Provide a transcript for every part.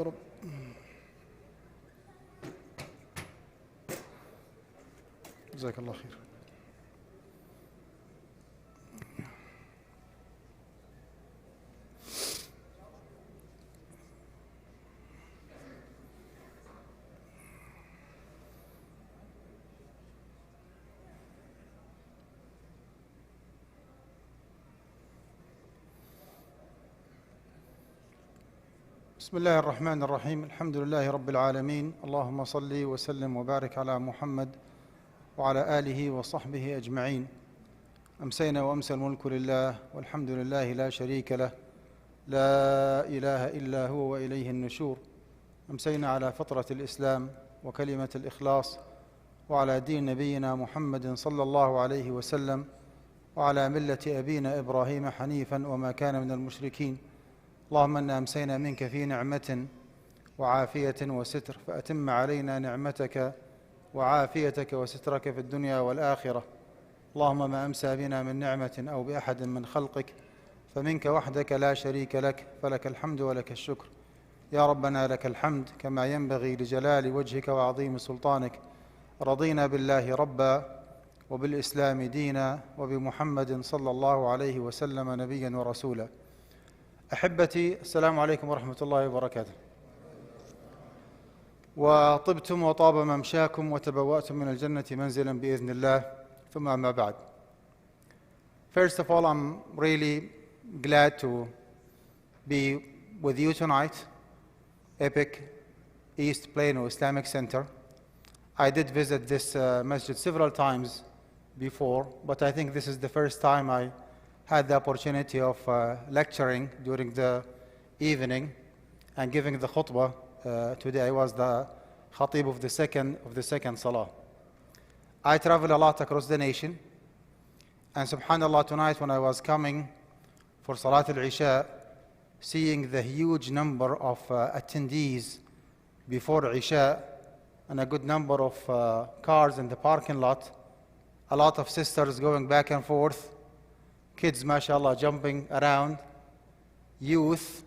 رب. جزاك الله خير. بسم الله الرحمن الرحيم. الحمد لله رب العالمين. اللهم صل وسلم وبارك على محمد وعلى آله وصحبه أجمعين. أمسينا وأمسى الملك لله والحمد لله لا شريك له، لا إله إلا هو وإليه النشور. أمسينا على فطرة الإسلام وكلمة الإخلاص وعلى دين نبينا محمد صلى الله عليه وسلم وعلى ملة أبينا إبراهيم حنيفا وما كان من المشركين. اللهم إنا أمسينا منك في نعمة وعافية وستر، فأتم علينا نعمتك وعافيتك وسترك في الدنيا والآخرة. اللهم ما أمسى بنا من نعمة أو بأحد من خلقك فمنك وحدك لا شريك لك، فلك الحمد ولك الشكر. يا ربنا لك الحمد كما ينبغي لجلال وجهك وعظيم سلطانك. رضينا بالله ربا وبالإسلام دينا وبمحمد صلى الله عليه وسلم نبيا ورسولا. أحبتي، السلام عليكم ورحمة الله وبركاته. وطبتم وطاب ممشاكم وتبوأتم من الجنة منزلا بإذن الله. ثم أما بعد. First of all, I'm really glad to be with you tonight, Epic East Plano Islamic Center. I did visit this masjid several times before, but I think this is the first time I had the opportunity of lecturing during the evening and giving the khutbah. Today I was the khatib of the second salah. I travel a lot across the nation, and subhanallah, tonight when I was coming for Salat al-Isha, seeing the huge number of attendees before Isha and a good number of cars in the parking lot, a lot of sisters going back and forth, kids, mashallah, jumping around, youth,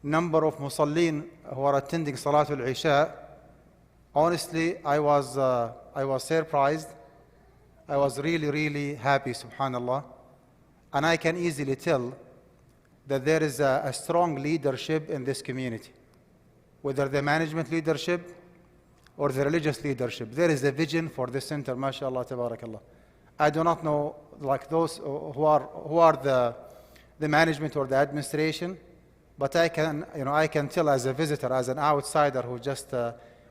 number of musallin who are attending Salatul Isha. Honestly, I was surprised. I was really happy, subhanallah. And I can easily tell that there is a strong leadership in this community. Whether the management leadership or the religious leadership, there is a vision for this center, mashallah, tabarakallah. I do not know like those who are the management or the administration, but I can tell as a visitor, as an outsider who just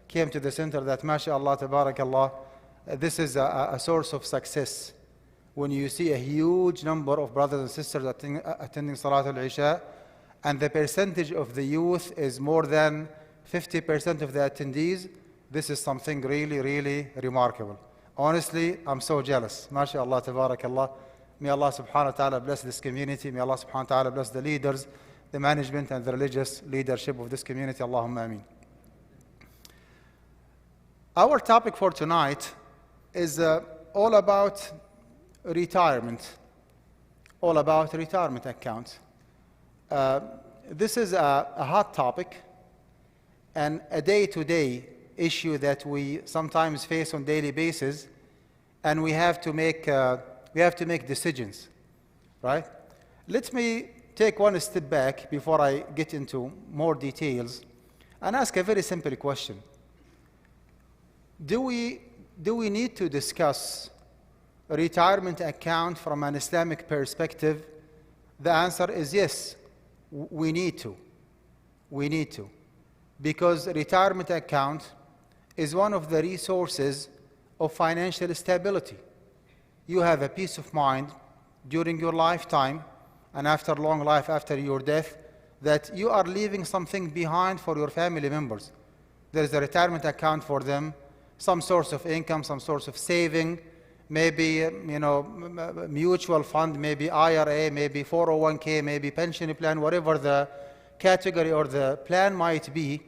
came to the center, that mashallah, tabarakallah, this is a source of success. When you see a huge number of brothers and sisters attending Salatul Isha, and the percentage of the youth is more than 50% of the attendees, this is something really remarkable. Honestly, I'm so jealous. MashaAllah, tabarakallah. May Allah subhanahu wa ta'ala bless this community. May Allah subhanahu wa ta'ala bless the leaders, the management and the religious leadership of this community. Allahumma ameen. Our topic for tonight is all about retirement. All about retirement accounts. This is a hot topic and a day-to-day issue that we sometimes face on daily basis, and we have to make decisions, right? Let me take one step back before I get into more details and ask a very simple question. Do we need to discuss a retirement account from an Islamic perspective? The answer is yes, we need to. We need to. Because a retirement account is one of the resources of financial stability. You have a peace of mind during your lifetime and after long life, after your death, that you are leaving something behind for your family members. There is a retirement account for them, some source of income, some source of saving, maybe mutual fund, maybe IRA, maybe 401k, maybe pension plan, whatever the category or the plan might be.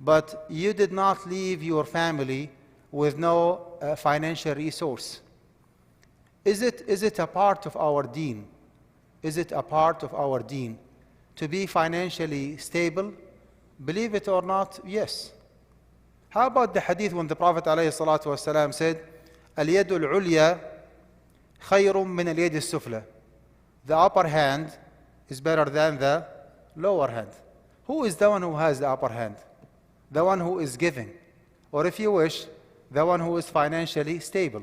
But you did not leave your family with no financial resource. Is it a part of our deen? Is it a part of our deen to be financially stable, Believe it or not, yes. How about the hadith when the Prophet ﷺ said, اليد العليا خير من اليد السفلى. The upper hand is better than the lower hand. Who is the one who has the upper hand? The one who is giving. Or if you wish, the one who is financially stable.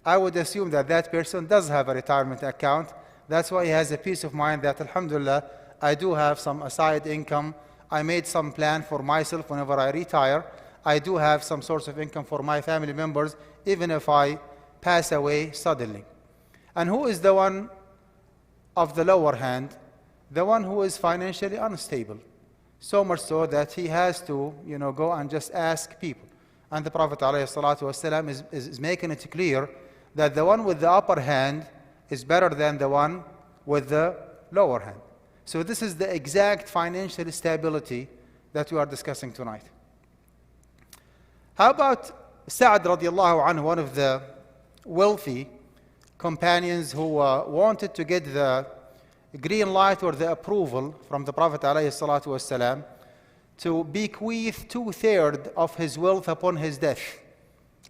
I would assume that that person does have a retirement account. That's why he has a peace of mind that, alhamdulillah, I do have some aside income. I made some plan for myself whenever I retire. I do have some source of income for my family members, even if I pass away suddenly. And who is the one of the lower hand? The one who is financially unstable. So much so that he has to, go and just ask people. And the Prophet ﷺ is making it clear that the one with the upper hand is better than the one with the lower hand. So this is the exact financial stability that we are discussing tonight. How about Sa'd radiallahu anhu, one of the wealthy companions who wanted to get the green light or the approval from the Prophet ﷺ to bequeath 2/3 of his wealth upon his death,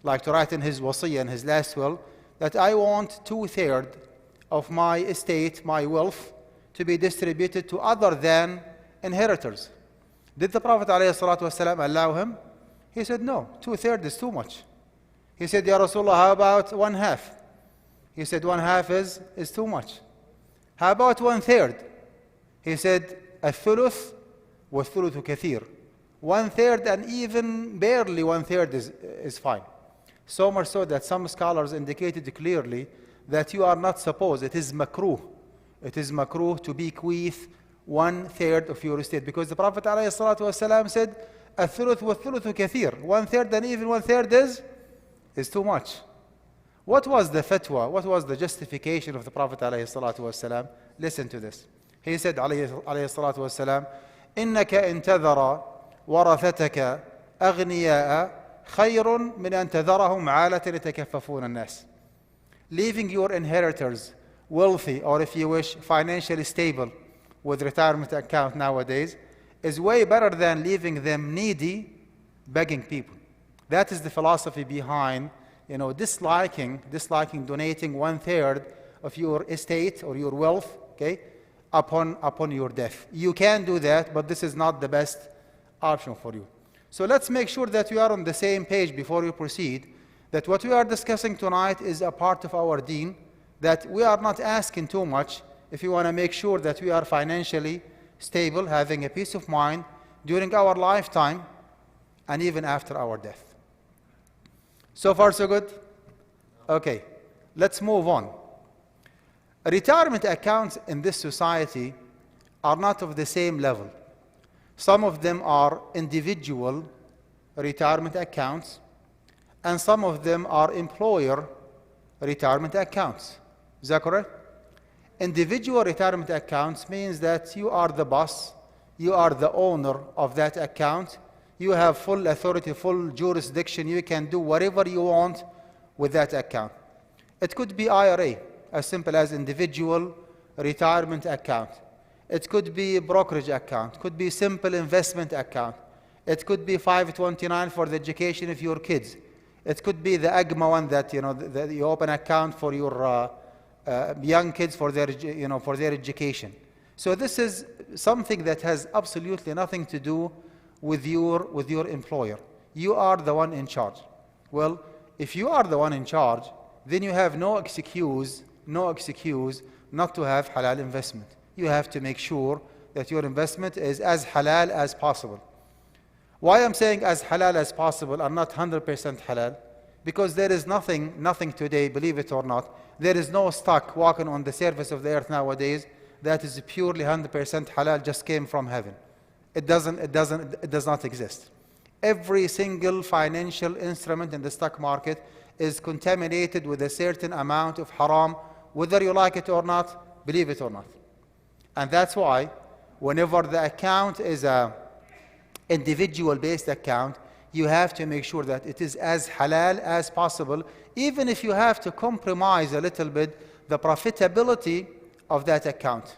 like to write in his wasiyah, in his last will, that I want 2/3 of my estate, my wealth, to be distributed to other than inheritors. Did the Prophet ﷺ allow him? He said, no, 2/3 is too much. He said, Ya Rasulullah, how about 1/2? He said, 1/2 is too much. How about 1/3? He said, الثلث والثلث كثير. 1/3 and even barely 1/3 is fine. So much so that some scholars indicated clearly that you are not supposed, it is makruh. It is makruh to bequeath 1/3 of your estate, because the Prophet ﷺ said, الثلث والثلث كثير. 1/3 and even 1/3 is too much. What was the fatwa? What was the justification of the Prophet ﷺ? Listen to this. He said عليه الصلاة والسلام, إنك إن تذر ورثتك أغنياء خير من أن تذرهم عالة يتكففون الناس. Leaving your inheritors wealthy, or if you wish, financially stable with retirement account nowadays, is way better than leaving them needy, begging people. That is the philosophy behind, disliking donating 1/3 of your estate or your wealth, okay, upon your death. You can do that, but this is not the best option for you. So let's make sure that we are on the same page before we proceed, that what we are discussing tonight is a part of our deen, that we are not asking too much if you want to make sure that we are financially stable, having a peace of mind during our lifetime and even after our death. So far, so good? Okay, let's move on. Retirement accounts in this society are not of the same level. Some of them are individual retirement accounts, and some of them are employer retirement accounts. Is that correct? Individual retirement accounts means that you are the boss, you are the owner of that account, you have full authority, full jurisdiction, you can do whatever you want with that account. It could be IRA, as simple as individual retirement account. It could be a brokerage account, could be simple investment account. It could be 529 for the education of your kids. It could be the AGMA one that you open account for your young kids for their education. So this is something that has absolutely nothing to do with your employer. You are the one in charge. Well, if you are the one in charge, then you have no excuse not to have halal investment. You have to make sure that your investment is as halal as possible. Why I'm saying as halal as possible and not 100% halal? Because there is nothing today, believe it or not, there is no stock walking on the surface of the earth nowadays that is purely 100% halal, just came from heaven. It does not exist. Every single financial instrument in the stock market is contaminated with a certain amount of haram, whether you like it or not, believe it or not. And that's why whenever the account is a individual-based account, you have to make sure that it is as halal as possible, even if you have to compromise a little bit the profitability of that account.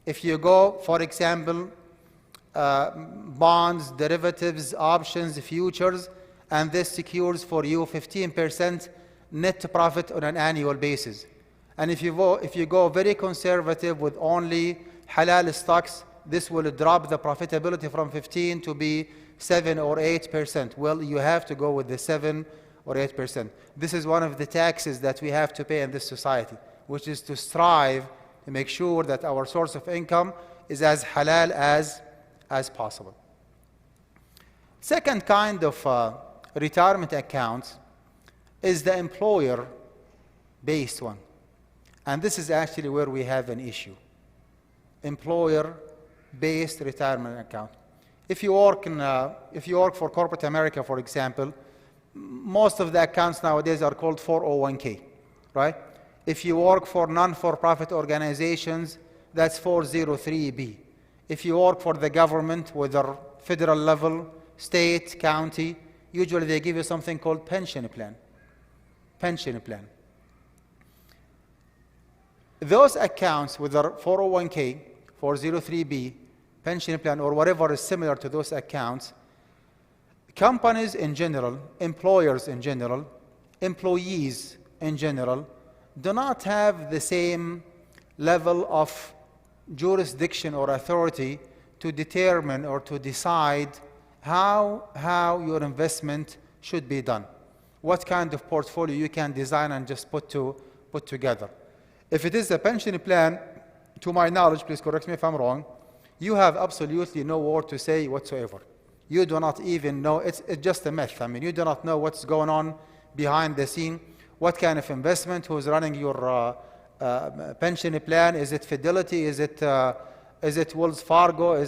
If you go, for example, bonds, derivatives, options, futures, and this secures for you 15% net profit on an annual basis. And if you go very conservative with only halal stocks, this will drop the profitability from 15 to be 7 or 8%. Well, you have to go with the 7 or 8%. This is one of the taxes that we have to pay in this society, which is to strive to make sure that our source of income is as halal as possible. Second kind of retirement account is the employer-based one. And this is actually where we have an issue. Employer-based retirement account. If you work for corporate America, for example, most of the accounts nowadays are called 401k, right? If you work for non-for-profit organizations, that's 403b. If you work for the government, whether federal level, state, county, usually they give you something called pension plan. Pension plan. Those accounts, whether 401k, 403b, pension plan, or whatever is similar to those accounts, companies in general, employers in general, employees in general, do not have the same level of jurisdiction or authority to determine or to decide how your investment should be done, what kind of portfolio you can design and just put together. If it is a pension plan, to my knowledge, please correct me if I'm wrong, you have absolutely no word to say whatsoever. You do not even know, it's just a myth. I mean, you do not know what's going on behind the scene, what kind of investment, who's running your pension plan, is it Fidelity, is it Wells Fargo,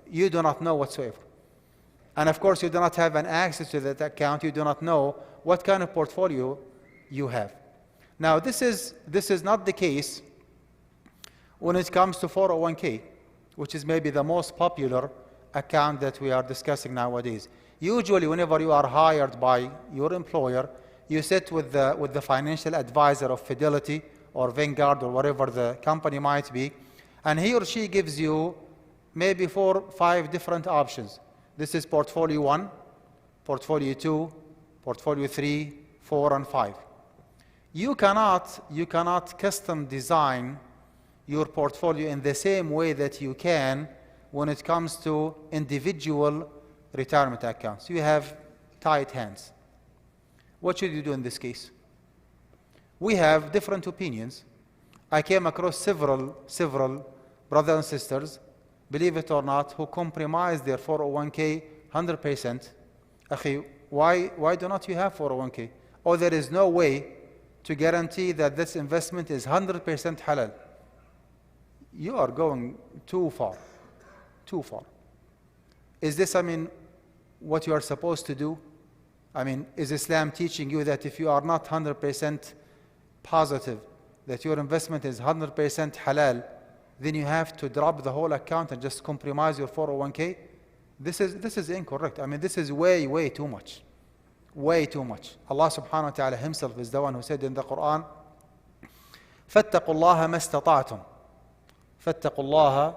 you do not know whatsoever. And of course, you do not have an access to that account, you do not know what kind of portfolio you have. Now, this is not the case when it comes to 401k, which is maybe the most popular account that we are discussing nowadays. Usually, whenever you are hired by your employer, you sit with the financial advisor of Fidelity or Vanguard or whatever the company might be, and he or she gives you maybe 4 or 5 different options. This is portfolio 1, portfolio 2, portfolio 3, 4, and 5. You cannot custom design your portfolio in the same way that you can when it comes to individual retirement accounts. You have tied hands. What should you do in this case? We have different opinions. I came across several brothers and sisters, believe it or not, who compromise their 401k 100%. Akhi, why do not you have 401k? Or there is no way to guarantee that this investment is 100% halal. You are going too far. Too far. Is this, what you are supposed to do? Is Islam teaching you that if you are not 100% positive that your investment is 100% halal, then you have to drop the whole account and just compromise your 401k? This is incorrect. This is way too much. Way too much. Allah subhanahu wa ta'ala himself is the one who said in the Quran, فَاتَّقُوا اللَّهَ مَا اسْتَطَعْتُمْ. فَاتَّقُوا اللَّهَ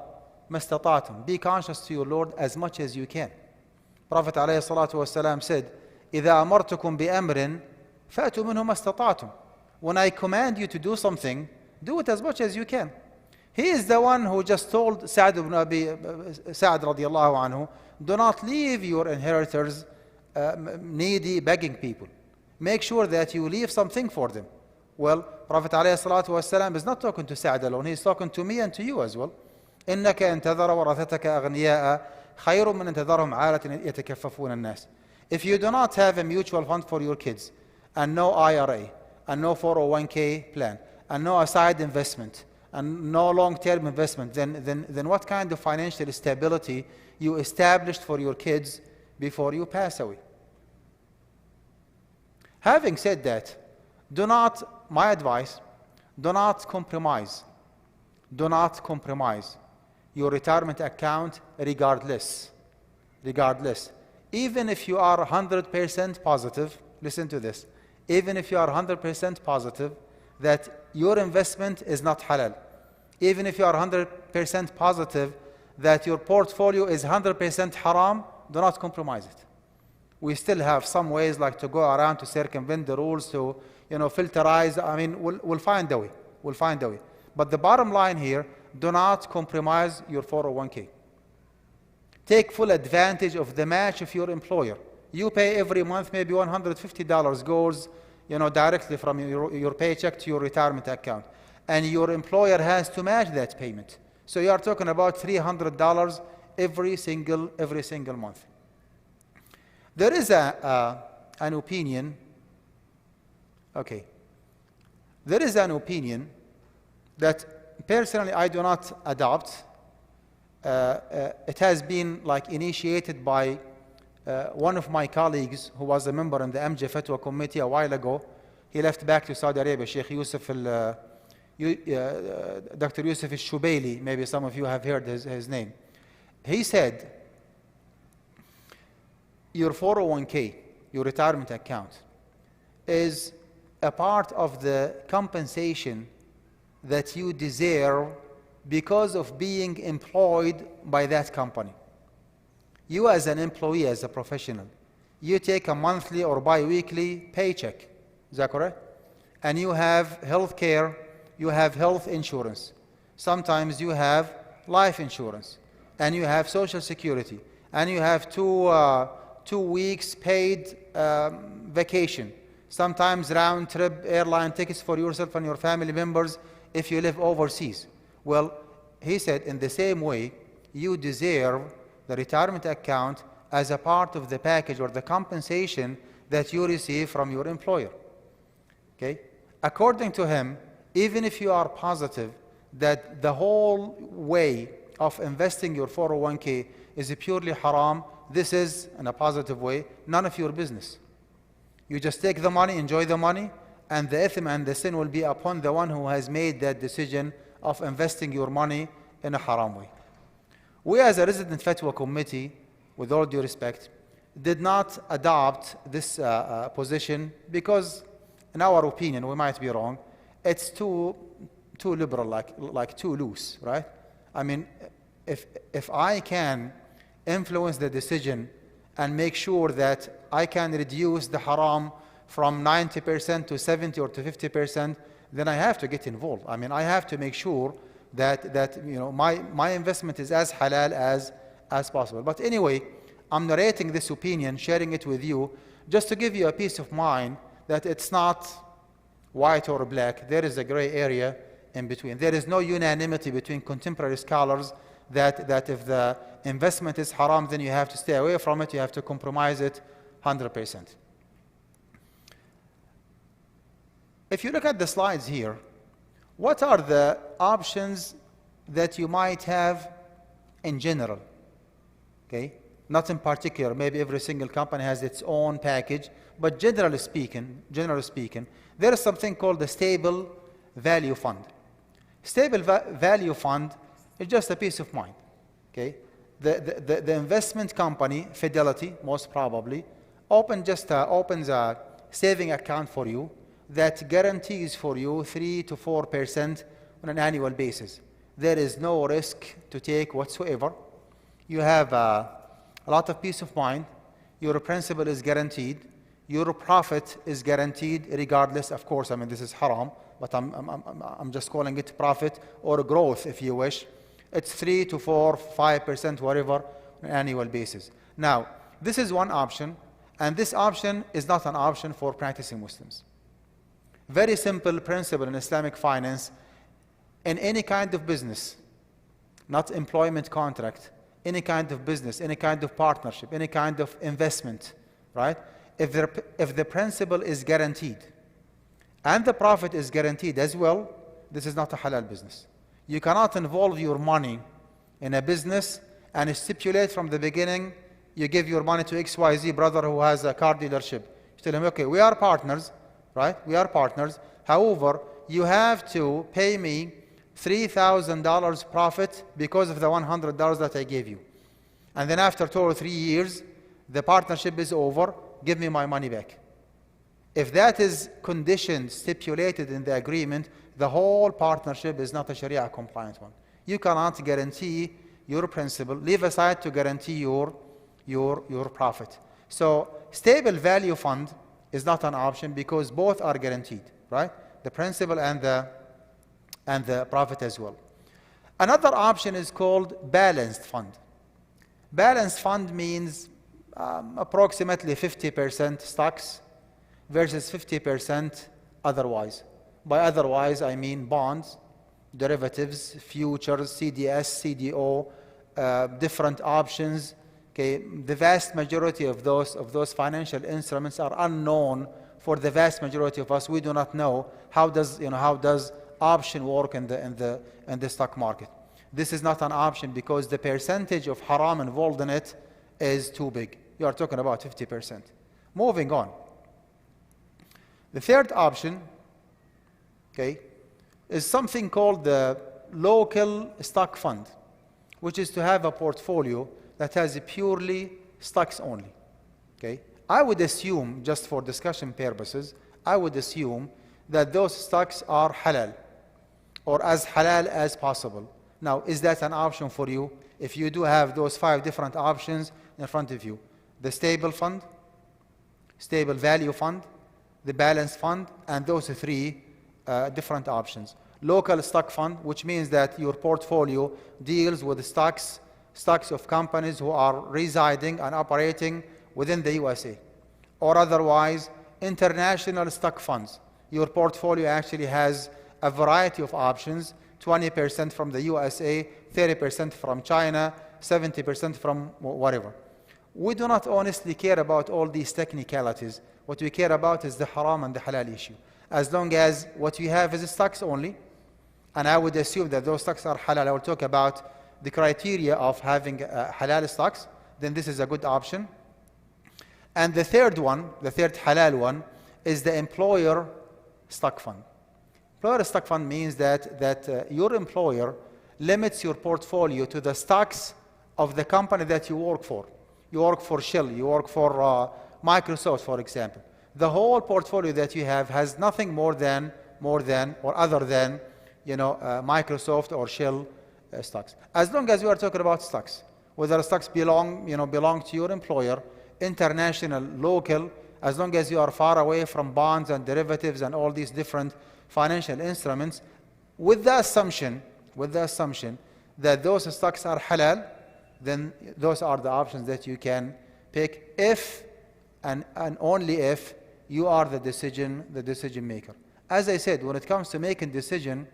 مَا اسْتَطَعْتُمْ. Be conscious to your Lord as much as you can. Prophet alayhi salatu wasalam said, إِذَا أَمَرْتُكُمْ بِأَمْرٍ فَأْتُوا مِنْهُ مَا اسْتَطَعْتُمْ. When I command you to do something, do it as much as you can. He is the one who just told Sa'd radiallahu anhu, do not leave your inheritors needy, begging people. Make sure that you leave something for them. Well, Prophet ﷺ is not talking to Sa'd alone, he is talking to me and to you as well. إِنَّكَ إِن تَذَرَ وَرَثَتَكَ أَغْنِيَاءَ خَيْرٌ مِّنْ أَن تَذَرَهُمْ عَالَةً يَتَكَفَّفُونَ النَّاسِ. If you do not have a mutual fund for your kids, and no IRA, and no 401k plan, and no aside investment, and no long-term investment, then what kind of financial stability you established for your kids before you pass away? Having said that, my advice, do not compromise. Do not compromise your retirement account regardless. Even if you are 100% positive, listen to this, even if you are 100% positive that your investment is not halal, even if you are 100% positive that your portfolio is 100% haram, do not compromise it. We still have some ways like to go around to circumvent the rules, to filterize. I mean, we'll find a way. We'll find a way. But the bottom line here, do not compromise your 401k. Take full advantage of the match of your employer. You pay every month, maybe $150 goes directly from your paycheck to your retirement account. And your employer has to match that payment. So you are talking about $300 every single month. There is an opinion. Okay. There is an opinion that personally I do not adopt. It has been initiated by one of my colleagues who was a member in the MJ Fatwa Committee a while ago. He left back to Saudi Arabia, Sheikh Yusuf Dr. Yusuf al-Shubaili, maybe some of you have heard his name. He said, your 401k, your retirement account, is a part of the compensation that you deserve because of being employed by that company. You as an employee, as a professional, you take a monthly or bi-weekly paycheck. Is that correct? And you have health care, you have health insurance. Sometimes you have life insurance. And you have social security. And you have two weeks paid vacation. Sometimes round-trip airline tickets for yourself and your family members if you live overseas. Well, he said in the same way, you deserve the retirement account as a part of the package or the compensation that you receive from your employer. Okay? According to him, even if you are positive that the whole way of investing your 401k is purely haram, this is, in a positive way, none of your business. You just take the money, enjoy the money, and the ithm and the sin will be upon the one who has made that decision of investing your money in a haram way. We as a resident fatwa committee, with all due respect, did not adopt this position because, in our opinion, we might be wrong, it's too liberal, like too loose, right? I mean, if I can influence the decision and make sure that I can reduce the haram from 90% to 70 or to 50%, then I have to get involved. I mean, I have to make sure that my investment is as halal as possible. But anyway, I'm narrating this opinion, sharing it with you, just to give you a peace of mind that it's not white or black. There is a gray area in between. There is no unanimity between contemporary scholars that if the investment is haram, then you have to stay away from it, you have to compromise it 100%. If you look at the slides here, what are the options that you might have in general? Okay? Not in particular, maybe every single company has its own package, but generally speaking, there is something called the stable value fund. Stable value fund is just a peace of mind. Okay? The investment company, Fidelity, most probably, opens a saving account for you that guarantees for you 3 to 4% on an annual basis. There is no risk to take whatsoever. You have a lot of peace of mind. Your principal is guaranteed. Your profit is guaranteed regardless. Of course, I mean, this is haram, but I'm just calling it profit or growth, if you wish. It's 3 to 4, 5%, whatever, on an annual basis. Now, this is one option, and this option is not an option for practicing Muslims. Very simple principle in Islamic finance. In any kind of business, not employment contract, any kind of business, any kind of partnership, any kind of investment, right? If the principle is guaranteed and the profit is guaranteed as well, this is not a halal business. You cannot involve your money in a business and stipulate from the beginning, you give your money to XYZ brother who has a car dealership. You tell him, okay, we are partners, right? We are partners. However, you have to pay me $3,000 profit because of the $100 that I gave you. And then after 2 or 3 years, the partnership is over, give me my money back. If that is conditioned, stipulated in the agreement, the whole partnership is not a Sharia compliant one. You cannot guarantee your principal, leave aside to guarantee your profit. So stable value fund is not an option because both are guaranteed, right? The principal and the profit as well. Another option is called balanced fund. Balanced fund means approximately 50% stocks versus 50% otherwise. By otherwise, I mean bonds, derivatives, futures, CDS, CDO, different options. Okay, the vast majority of those financial instruments are unknown for the vast majority of us. We do not know how does option work in the stock market. This is not an option because the percentage of haram involved in it is too big. You are talking about 50%. Moving on. The third option, okay, is something called the local stock fund, which is to have a portfolio that has purely stocks only. Okay, I would assume, just for discussion purposes, I would assume that those stocks are halal, or as halal as possible. Now, is that an option for you? If you do have those 5 different options in front of you, the stable fund, stable value fund, the balanced fund, and those 3 different options. Local stock fund, which means that your portfolio deals with stocks of companies who are residing and operating within the USA. Or otherwise, international stock funds. Your portfolio actually has a variety of options, 20% from the USA, 30% from China, 70% from whatever. We do not honestly care about all these technicalities. What we care about is the haram and the halal issue. As long as what you have is stocks only, and I would assume that those stocks are halal. I will talk about the criteria of having halal stocks, then this is a good option. And the third one, the third halal one, is the employer stock fund. Employer stock fund means that your employer limits your portfolio to the stocks of the company that you work for. You work for Shell, you work for Microsoft, for example. The whole portfolio that you have has nothing more than or other than Microsoft or Shell stocks. As long as you are talking about stocks, whether stocks belong to your employer, international, local, as long as you are far away from bonds and derivatives and all these different financial instruments, with the assumption that those stocks are halal, then those are the options that you can pick if and only if you are the decision maker. As I said, when it comes to making decision,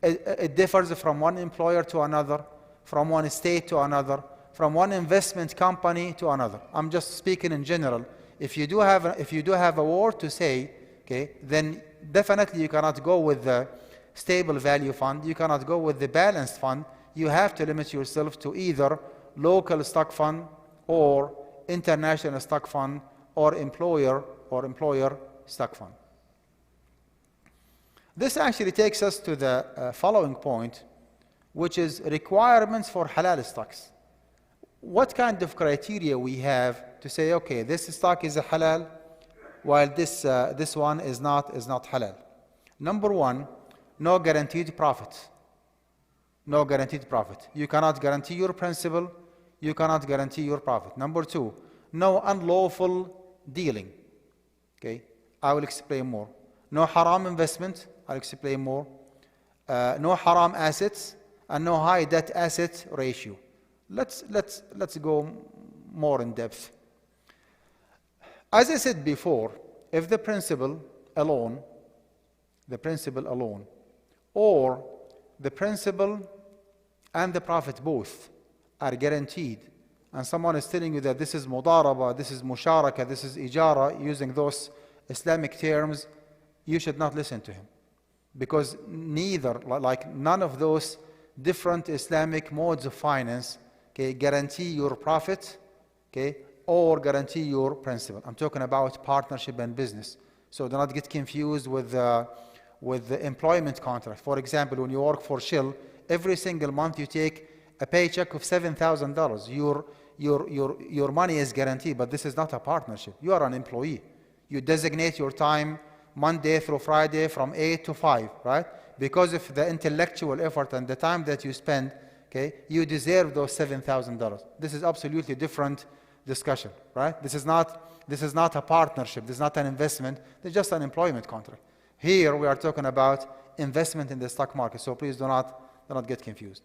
it differs from one employer to another, from one state to another, from one investment company to another. I'm just speaking in general. If you do have a word to say, okay, then definitely you cannot go with the stable value fund. You cannot go with the balanced fund. You have to limit yourself to either local stock fund or international stock fund or employer stock fund. This actually takes us to the following point, which is requirements for halal stocks. What kind of criteria we have to say, okay, this stock is a halal, while this one is not halal? Number one, no guaranteed profit. No guaranteed profit. You cannot guarantee your principal. You cannot guarantee your profit. Number two, no unlawful dealing. Okay, I will explain more. No haram investment. I'll explain more. No haram assets and no high debt asset ratio. Let's go more in depth. As I said before, if the principal alone, or the principal and the profit both are guaranteed, and someone is telling you that this is mudaraba, this is musharaka, this is ijara, using those Islamic terms, you should not listen to him. Because none of those different Islamic modes of finance, okay, guarantee your profit, okay, or guarantee your principal. I'm talking about partnership and business. So do not get confused with the employment contract. For example, when you work for Shell, every single month you take a paycheck of $7,000. Your money is guaranteed, but this is not a partnership. You are an employee. You designate your time Monday through Friday from 8 to 5, right? Because of the intellectual effort and the time that you spend, okay, you deserve those $7,000. This is absolutely different discussion, right? This is not a partnership. This is not an investment. It's just an employment contract. Here we are talking about investment in the stock market. So please do not get confused.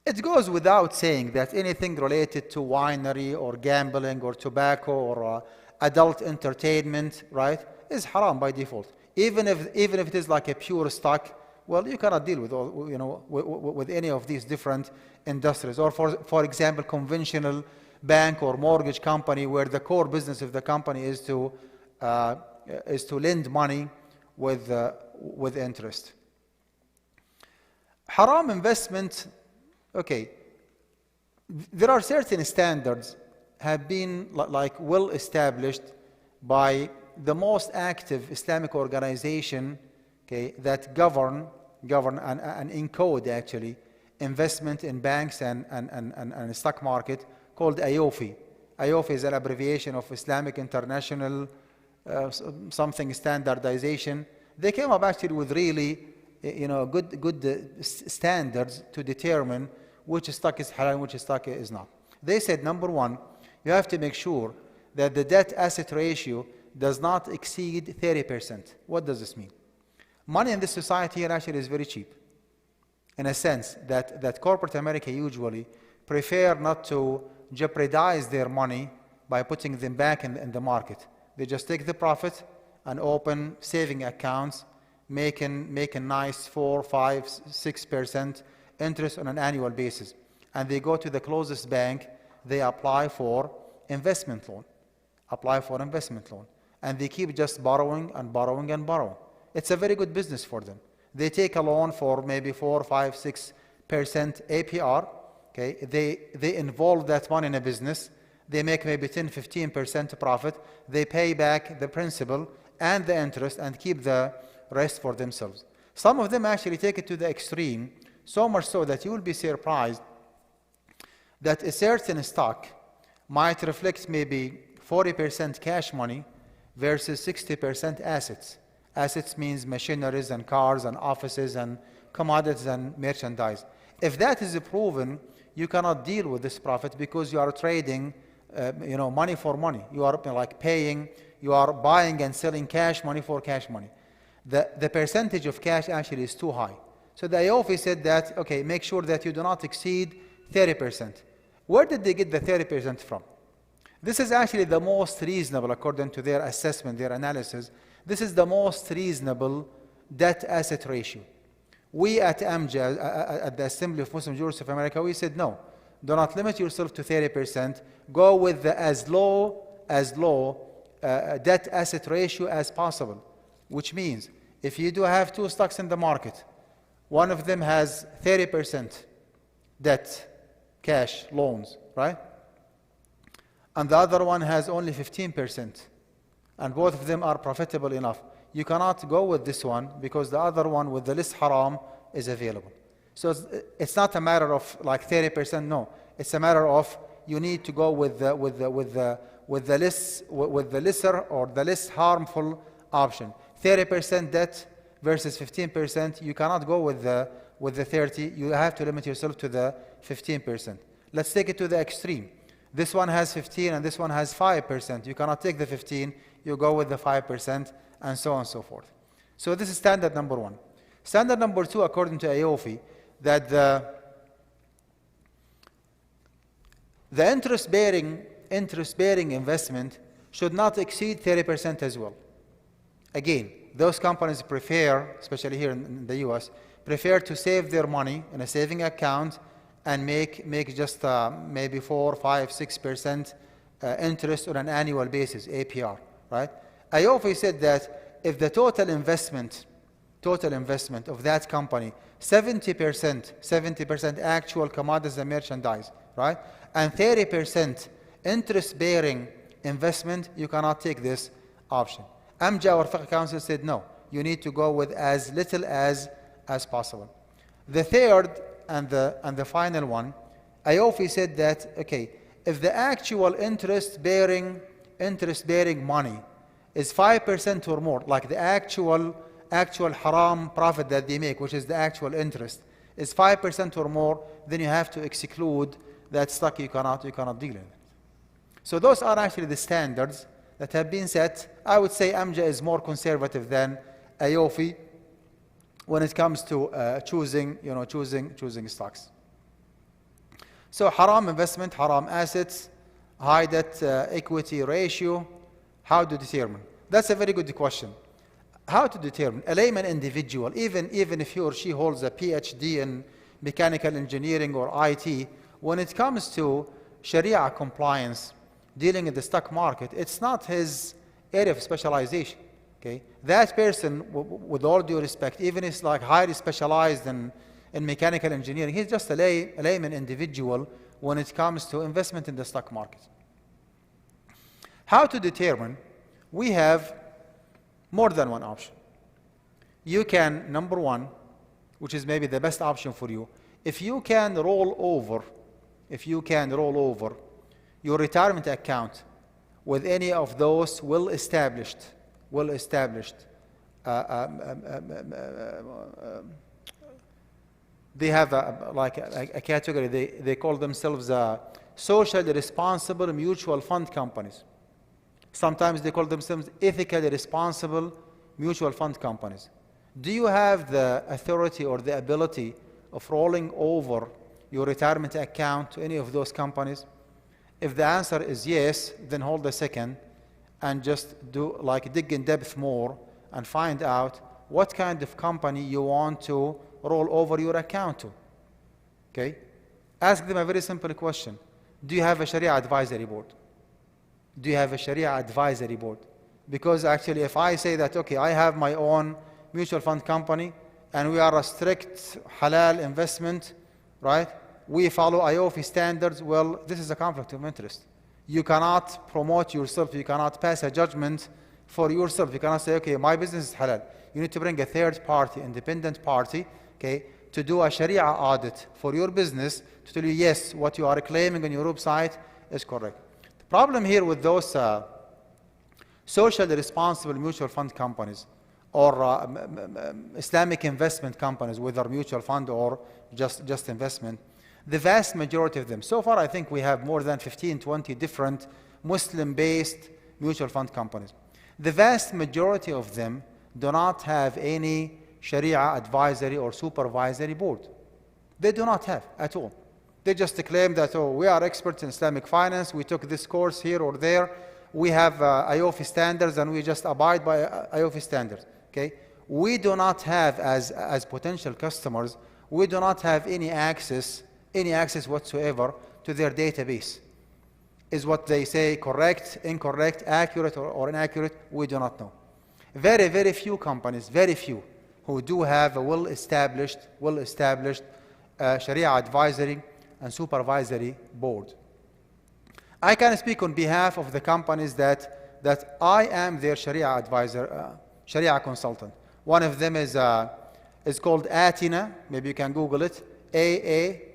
It goes without saying that anything related to winery or gambling or tobacco or adult entertainment, right, is haram by default. Even if it is like a pure stock, well, you cannot deal with all, with any of these different industries. Or for example, conventional bank or mortgage company where the core business of the company is to lend money with interest. Haram investment. Okay, there are certain standards have been like well established by the most active Islamic organization, okay, that govern and encode actually investment in banks and stock market, called IOFI. IOFI is an abbreviation of Islamic International something standardization. They came up actually with really good standards to determine which stock is halal and which stock is not. They said, number one, you have to make sure that the debt-asset ratio does not exceed 30%. What does this mean? Money in this society here actually is very cheap, in a sense that corporate America usually prefer not to jeopardize their money by putting them back in the market. They just take the profit and open saving accounts, making nice 4, 5, 6% interest on an annual basis. And they go to the closest bank, they apply for investment loan. And they keep just borrowing and borrowing and borrowing. It's a very good business for them. They take a loan for maybe 4, 5, 6% APR. Okay? They involve that money in a business. They make maybe 10, 15% profit. They pay back the principal and the interest and keep the rest for themselves. Some of them actually take it to the extreme, so much so that you will be surprised that a certain stock might reflect maybe 40% cash money versus 60% assets. Assets means machineries and cars and offices and commodities and merchandise. If that is proven, you cannot deal with this profit because you are trading money for money. You are like paying, you are buying and selling cash money for cash money. The percentage of cash actually is too high. So the IOFI said that, okay, make sure that you do not exceed 30%. Where did they get the 30% from? This is actually the most reasonable, according to their assessment, their analysis. This is the most reasonable debt-asset ratio. We at AMJA, at the Assembly of Muslim Jurists of America, we said no. Do not limit yourself to 30%. Go with the as low debt-asset ratio as possible. Which means, if you do have two stocks in the market, one of them has 30% debt, cash, loans, right? And the other one has only 15%. And both of them are profitable enough. You cannot go with this one because the other one with the less haram is available. So it's not a matter of like 30%, no. It's a matter of you need to go with the lesser or the less harmful option. 30% debt versus 15%, you cannot go with the 30. You have to limit yourself to the 15%. Let's take it to the extreme. This one has 15 and this one has 5%. You cannot take the 15, you go with the 5%, and so on and so forth. So this is standard number one. Standard number two, according to IOFI, that the interest-bearing investment should not exceed 30% as well. Again, those companies prefer, especially here in the US, prefer to save their money in a saving account and make just maybe 4, 5, 6% interest on an annual basis, APR, right? IOFI said that if the total investment of that company, 70% actual commodities and merchandise, right? And 30% interest-bearing investment, you cannot take this option. AMJA, our Fiqh Council, said no, you need to go with as little as possible. The third and the final one, IOFI said that, okay, if the actual interest-bearing money is 5% or more, like the actual haram profit that they make, which is the actual interest, is 5% or more, then you have to exclude that stock. You cannot deal in it. So those are actually the standards that have been set. I would say AMJA is more conservative than AYOFI when it comes to choosing stocks. So haram investment, haram assets, high debt equity ratio, how to determine? That's a very good question. How to determine? A layman individual, even if he or she holds a PhD in mechanical engineering or IT, when it comes to Sharia compliance, dealing in the stock market, it's not his area of specialization. Okay, that person, with all due respect, even if he's like highly specialized in mechanical engineering, he's just a layman individual when it comes to investment in the stock market. How to determine? We have more than one option. You can, number one, which is maybe the best option for you, if you can roll over your retirement account with any of those well-established they have a category, they call themselves socially responsible mutual fund companies. Sometimes they call themselves ethically responsible mutual fund companies. Do you have the authority or the ability of rolling over your retirement account to any of those companies? If the answer is yes, then hold a second and just dig in depth more and find out what kind of company you want to roll over your account to. Okay? Ask them a very simple question. Do you have a Sharia advisory board? Do you have a Sharia advisory board? Because actually, if I say that, okay, I have my own mutual fund company and we are a strict halal investment, right? We follow AYOFI standards. Well, this is a conflict of interest. You cannot promote yourself. You cannot pass a judgment for yourself. You cannot say, okay, my business is halal. You need to bring a third party, independent party, okay, to do a Sharia audit for your business to tell you, yes, what you are claiming on your website is correct. The problem here with those socially responsible mutual fund companies or Islamic investment companies, whether mutual fund or just investment, the vast majority of them, so far I think we have more than 15, 20 different Muslim-based mutual fund companies. The vast majority of them do not have any Sharia advisory or supervisory board. They do not have at all. They just claim that, oh, we are experts in Islamic finance, we took this course here or there, we have AYOFI standards and we just abide by AYOFI standards. Okay? We do not have, as potential customers, we do not have any access whatsoever to their database. Is what they say correct, incorrect, accurate or inaccurate? We do not know. Very, very few companies, very few, who do have a well-established Sharia advisory and supervisory board. I can speak on behalf of the companies that I am their Sharia advisor, Sharia consultant. One of them is called Atina. Maybe you can Google it. AATINAA,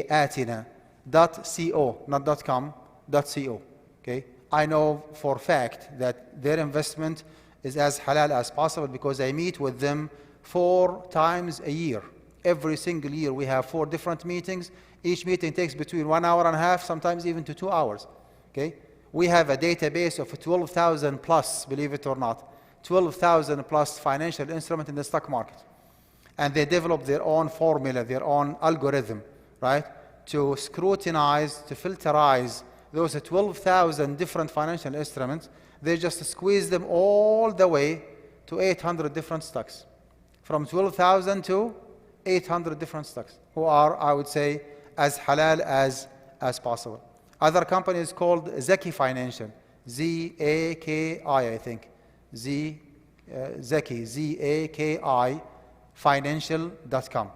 Atina.co, not .com, .co. Okay? I know for a fact that their investment is as halal as possible because I meet with them 4 times a year. Every single year we have 4 different meetings. Each meeting takes between 1 hour and a half, sometimes even to 2 hours. Okay? We have a database of 12,000 plus, believe it or not, 12,000 plus financial instruments in the stock market. And they develop their own formula, their own algorithm, right? To scrutinize, to filterize those 12,000 different financial instruments. They just squeeze them all the way to 800 different stocks. From 12,000 to 800 different stocks, who are, I would say, as halal as possible. Other company is called Zaki Financial, Z-A-K-I, I think. Zaki, Z-A-K-I, financial.com.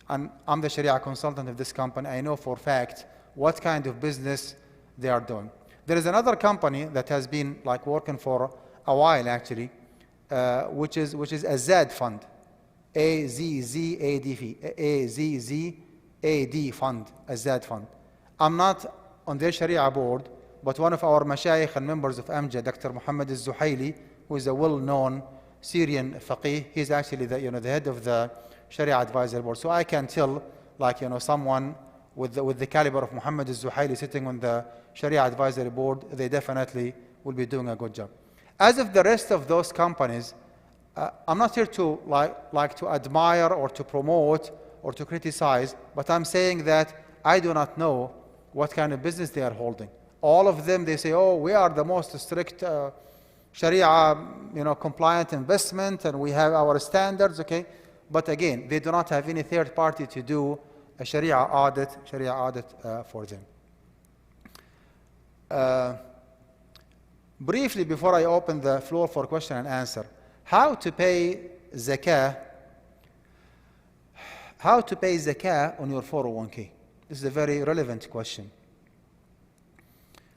And I'm the Sharia consultant of this company. I know for a fact what kind of business they are doing. There is another company that has been working for a while actually, which is a ZAD fund, A-Z-Z-A-D fund, a ZAD fund. I'm not on their Sharia board, but one of our mashayikh and members of AMJA, Dr. Muhammad al-Zuhaili, who is a well-known Syrian faqih, he's actually the head of the Sharia Advisory Board. So I can tell, like, someone with the caliber of Muhammad al-Zuhaili sitting on the Sharia Advisory Board, they definitely will be doing a good job. As of the rest of those companies, I'm not here to like to admire or to promote or to criticize, but I'm saying that I do not know what kind of business they are holding. All of them, they say, oh, we are the most strict Sharia, compliant investment, and we have our standards, okay? But again, they do not have any third party to do a Sharia audit for them. Briefly, before I open the floor for question and answer, how to pay zakah on your 401k? This is a very relevant question.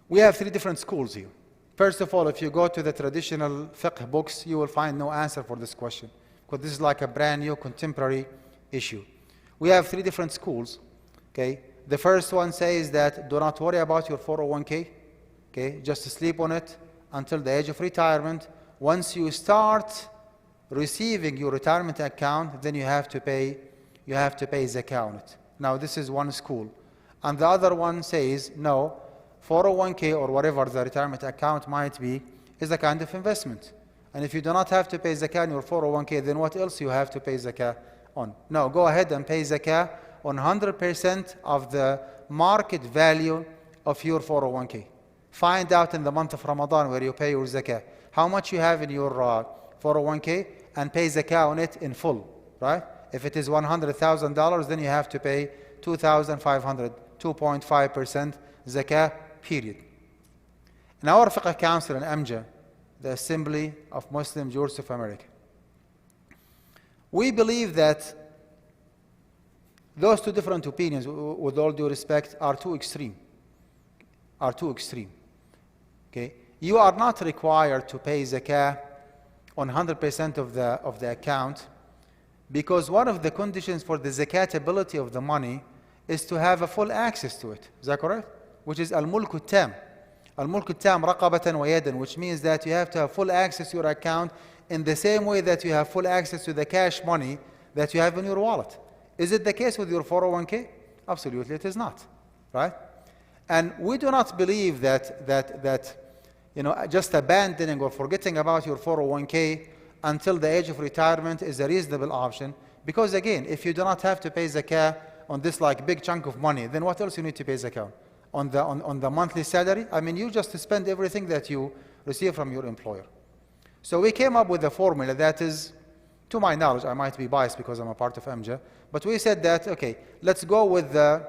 We have three different schools here. First of all, if you go to the traditional fiqh books, you will find no answer for this question, because this is like a brand new contemporary issue. We have three different schools. Okay, the first one says that do not worry about your 401k. Okay, just sleep on it until the age of retirement. Once you start receiving your retirement account, then you have to pay zakah on it. Now this is one school, and the other one says no, 401k or whatever the retirement account might be is a kind of investment, and if you do not have to pay zakah on your 401k, then what else you have to pay zakah on? No, go ahead and pay zakah on 100% of the market value of your 401k. Find out in the month of Ramadan where you pay your zakah how much you have in your 401k, and pay zakah on it in full, right? If it is $100,000, then you have to pay 2,500, 2.5% zakah, period. In our Fiqh Council in MTEC, the Assembly of Muslim Jurists of America, we believe that those two different opinions, with all due respect, are too extreme. Okay? You are not required to pay zakah on 100% of the account, because one of the conditions for the zakatability of the money is to have a full access to it. Is that correct? Which is al-mulku tam. Al-mulku tam raqabatan wa yadan, which means that you have to have full access to your account in the same way that you have full access to the cash money that you have in your wallet. Is it the case with your 401k? Absolutely it is not, right? And we do not believe that just abandoning or forgetting about your 401k until the age of retirement is a reasonable option. Because again, if you do not have to pay zakah on this like big chunk of money, then what else you need to pay zakah on the monthly salary? I mean, you just spend everything that you receive from your employer. So we came up with a formula that is, to my knowledge, I might be biased because I'm a part of MTEC, but we said that, okay, let's go with the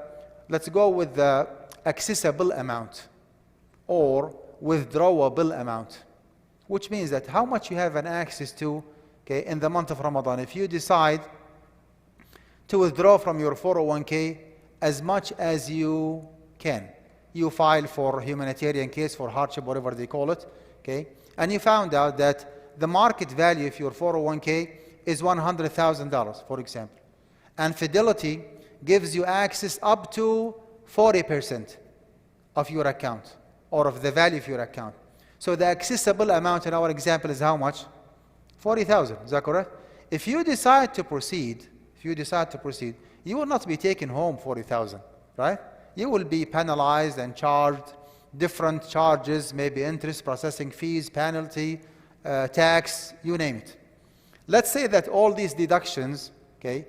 accessible amount or withdrawable amount, which means that how much you have an access to, okay, in the month of Ramadan. If you decide to withdraw from your 401k as much as you can, you file for humanitarian case, for hardship, whatever they call it, okay, and you found out that the market value of your 401k is $100,000, for example, and Fidelity gives you access up to 40% of your account, or of the value of your account. So the accessible amount in our example is how much? 40,000. Is that correct? If you decide to proceed, you will not be taking home 40,000, right? You will be penalized and charged different charges, maybe interest, processing fees, penalty, tax, you name it. Let's say that all these deductions, okay,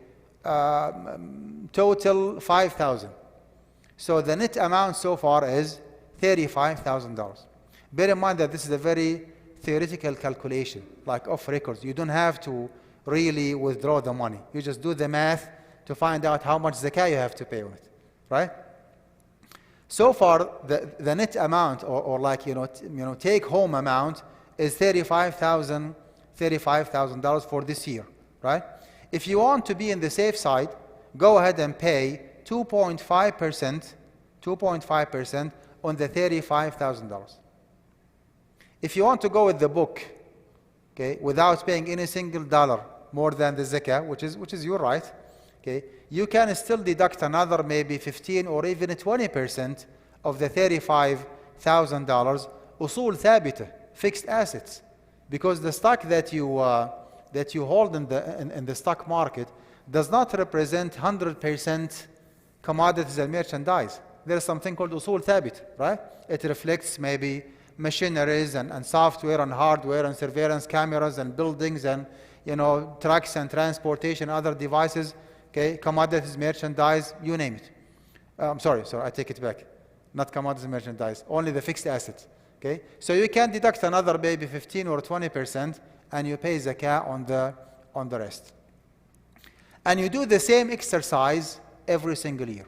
total 5,000. So the net amount so far is $35,000. Bear in mind that this is a very theoretical calculation, like off records. You don't have to really withdraw the money. You just do the math to find out how much zakah you have to pay on it, right? So far, the net amount, or like take home amount is $35,000 for this year, right? If you want to be in the safe side, go ahead and pay 2.5% on the $35,000. If you want to go with the book, okay, without paying any single dollar more than the zakah, which is your right, okay, you can still deduct another maybe 15 or even 20% of the $35,000 usul thabita, fixed assets, because the stock that you hold in the stock market, does not represent 100% commodities and merchandise. There is something called usul thabit, right? It reflects maybe machineries and software and hardware and surveillance cameras and buildings and trucks and transportation, other devices, okay, commodities, merchandise, you name it. I'm sorry, I take it back. Not commodities, merchandise, only the fixed assets. Okay, so you can deduct another maybe 15 or 20%, and you pay zakah on the rest. And you do the same exercise every single year.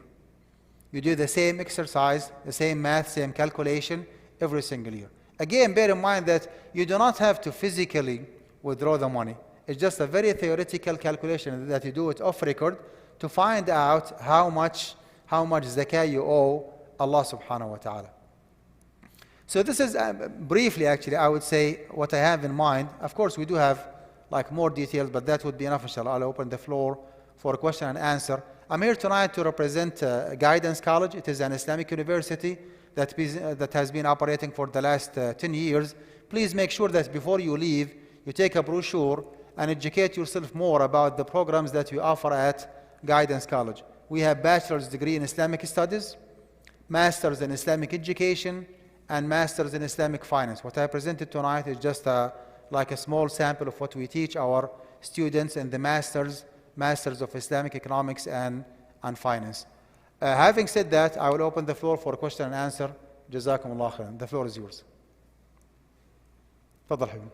You do the same exercise, the same math, same calculation every single year. Again, bear in mind that you do not have to physically withdraw the money. It's just a very theoretical calculation that you do it off record to find out how much zakah you owe Allah subhanahu wa ta'ala. So this is briefly, actually, I would say what I have in mind. Of course, we do have like more details, but that would be enough, inshallah. I'll open the floor for question and answer. I'm here tonight to represent Guidance College. It is an Islamic university that has been operating for the last 10 years. Please make sure that before you leave, you take a brochure and educate yourself more about the programs that we offer at Guidance College. We have bachelor's degree in Islamic studies, master's in Islamic education, and master's in Islamic finance. What I presented tonight is just like a small sample of what we teach our students in the Masters of Islamic Economics and Finance. Having said that, I will open the floor for question and answer. Jazakumullah khairan. The floor is yours. تفضل حبيبي.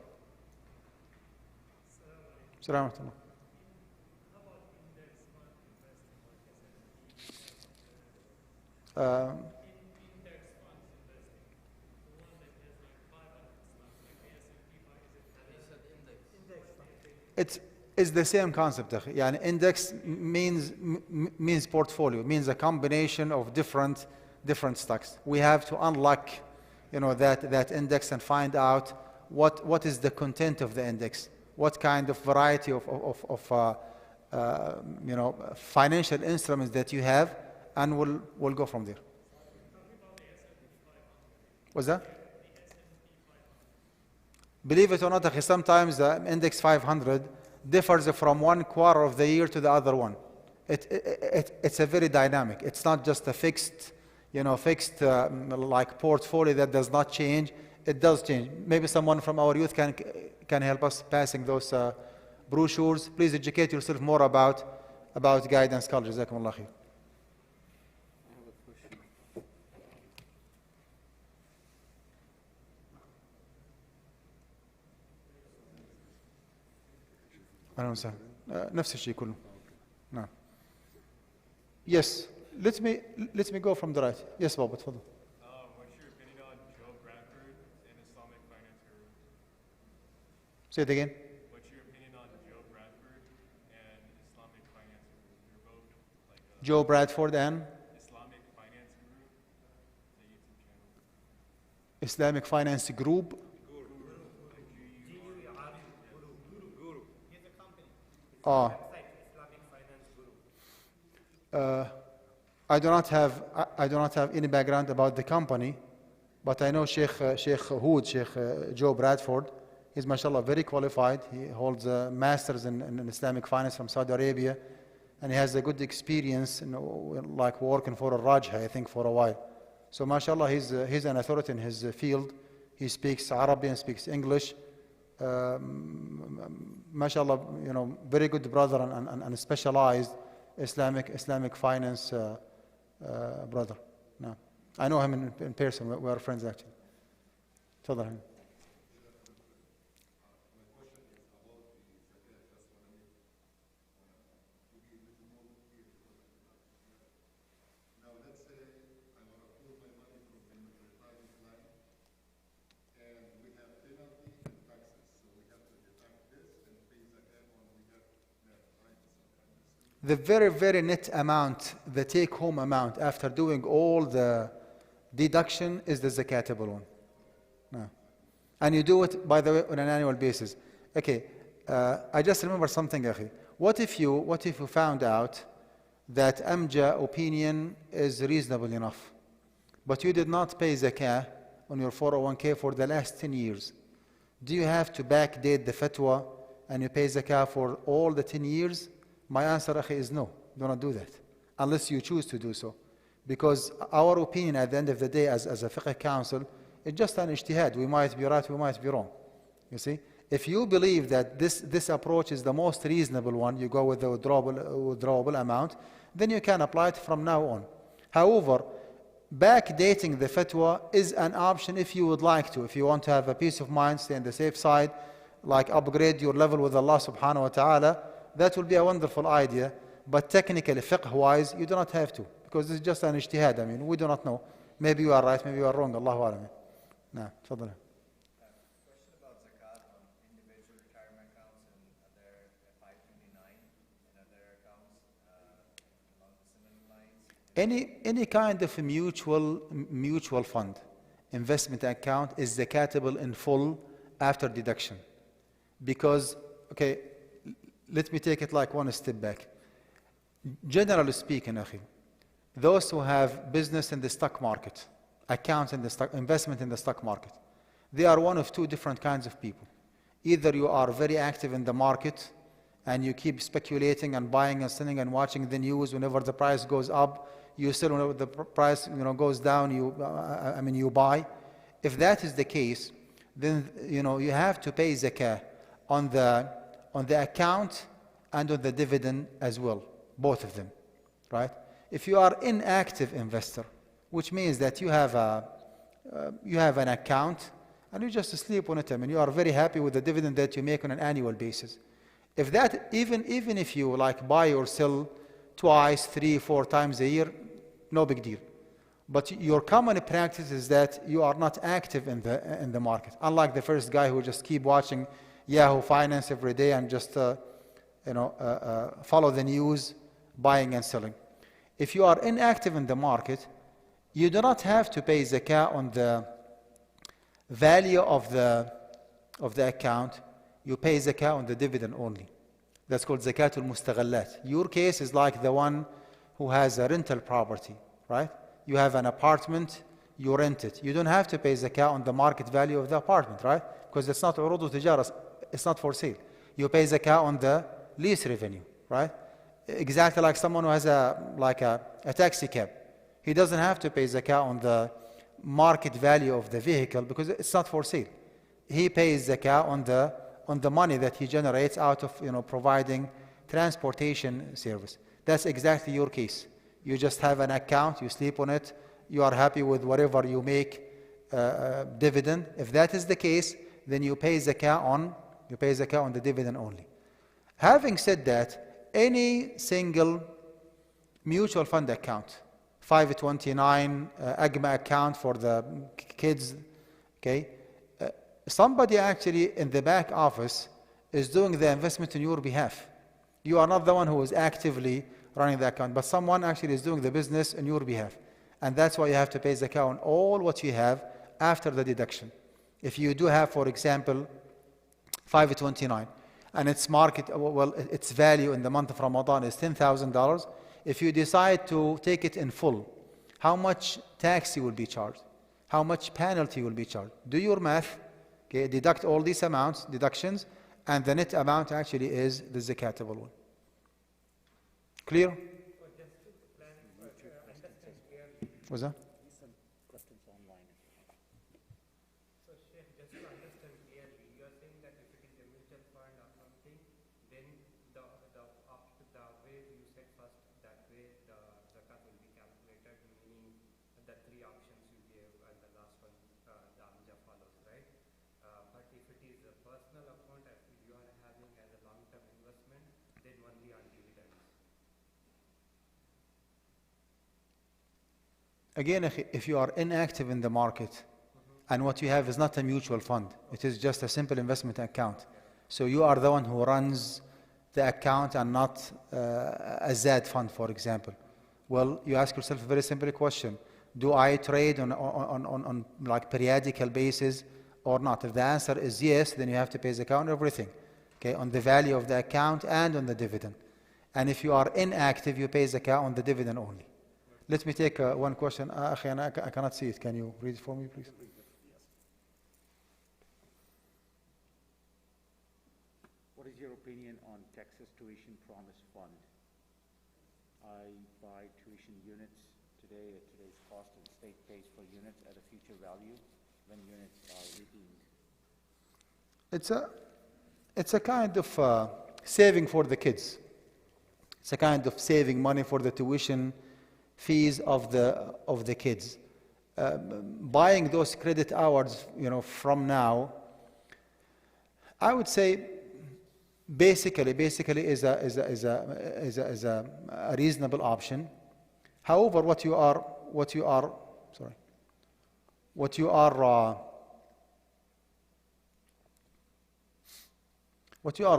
السلام عليكم. It's the same concept. يعني index means portfolio, means a combination of different stocks. We have to unlock that index and find out what is the content of the index, what kind of variety of financial instruments that you have, and we'll go from there. What's that? Believe it or not, sometimes the index 500 differs from one quarter of the year to the other one. It's a very dynamic. It's not just a fixed like portfolio that does not change. It does change. Maybe someone from our youth can help us passing those brochures. Please educate yourself more about Guidance College. Jazakumullah khair. أهلا وسهلا. نفس الشيء كله. نعم. Yes. Let me go from the right. Yes, Bob. تفضل. What's your opinion on Joe Bradford and Islamic finance guru? Say it again. What's your opinion on Joe Bradford and Islamic finance guru? They're both like Joe Bradford and Islamic finance guru, the YouTube channel. Islamic Finance Group. I do not have any background about the company, but I know Sheikh Joe Bradford. He's mashallah very qualified. He holds a master's in Islamic finance from Saudi Arabia, and he has a good experience like working for Al-Rajha, I think, for a while. So mashallah, he's an authority in his field. He speaks Arabic and speaks English. Mashallah, very good brother and specialized Islamic finance brother. No, I know him in person. We are friends actually. تفضل. The very, very net amount, the take-home amount after doing all the deduction is the zakatable one. No. And you do it, by the way, on an annual basis. Okay, I just remember something, Akhi. What if you found out that Amja opinion is reasonable enough, but you did not pay zakah on your 401k for the last 10 years? Do you have to backdate the fatwa and you pay zakah for all the 10 years? My answer, akhi, is no. Do not do that. Unless you choose to do so. Because our opinion at the end of the day as a fiqh council is just an ijtihad. We might be right, we might be wrong. You see? If you believe that this approach is the most reasonable one, you go with the withdrawable amount, then you can apply it from now on. However, backdating the fatwa is an option if you would like to. If you want to have a peace of mind, stay on the safe side, like upgrade your level with Allah subhanahu wa ta'ala, that will be a wonderful idea. But technically, fiqh-wise, you do not have to. Because this is just an ijtihad. I mean, we do not know. Maybe you are right, maybe you are wrong. Allahu alam. No, tafadhal. Question about zakat on individual retirement accounts and other 529 and other accounts along similar lines. Any kind of a mutual fund investment account is zakatable in full after deduction. Because, okay, let me take it like one step back. Generally speaking, akhi, those who have business in the stock market, accounts in the stock, investment in the stock market, they are one of two different kinds of people. Either you are very active in the market and you keep speculating and buying and selling and watching the news. Whenever the price goes up, you sell. Whenever the price goes down, you buy. If that is the case, then you have to pay zakah on the account and on the dividend as well, both of them, right? If you are inactive investor, which means that you have an account and you just sleep on it, I mean, you are very happy with the dividend that you make on an annual basis. If that, even if you like buy or sell twice, 3, 4 times a year, no big deal. But your common practice is that you are not active in the market. Unlike the first guy who just keep watching Yahoo Finance every day and just follow the news, buying and selling. If you are inactive in the market, you do not have to pay zakah on the value of the account. You pay zakah on the dividend only. That's called zakatul mustaghallat. Your case is like the one who has a rental property, right? You have an apartment, you rent it. You don't have to pay zakah on the market value of the apartment, right? Because it's not urudu tijara, it's not for sale. You pay zakah on the lease revenue, right? Exactly like someone who has a taxi cab. He doesn't have to pay zakah on the market value of the vehicle because it's not for sale. He pays zakah on the money that he generates out of providing transportation service. That's exactly your case. You just have an account, you sleep on it, you are happy with whatever you make dividend. If that is the case, then you pay zakah on the dividend only. Having said that, any single mutual fund account, 529 AGMA account for the kids, okay, somebody actually in the back office is doing the investment on your behalf. You are not the one who is actively running the account, but someone actually is doing the business on your behalf. And that's why you have to pay zakah on all what you have after the deduction. If you do have, for example, 529, and its its value in the month of Ramadan is $10,000, if you decide to take it in full, how much tax you will be charged? How much penalty will be charged? Do your math, okay, deduct all these deductions, and the net amount actually is the zakatable one. Clear? What's that? Again, if you are inactive in the market and what you have is not a mutual fund, it is just a simple investment account. So you are the one who runs the account and not a ZAD fund, for example. Well, you ask yourself a very simple question. Do I trade on like periodical basis or not? If the answer is yes, then you have to pay the account everything, okay, on the value of the account and on the dividend. And if you are inactive, you pay the account on the dividend only. Let me take one question. I cannot see it. Can you read it for me, please? What is your opinion on Texas Tuition Promise Fund. I buy tuition units today at today's cost, and the state pays for units at a future value when units are redeemed. It's a kind of saving for the kids. It's a kind of saving money for the tuition fees of the kids. Buying those credit hours, from now, I would say, basically is a reasonable option. However, what you are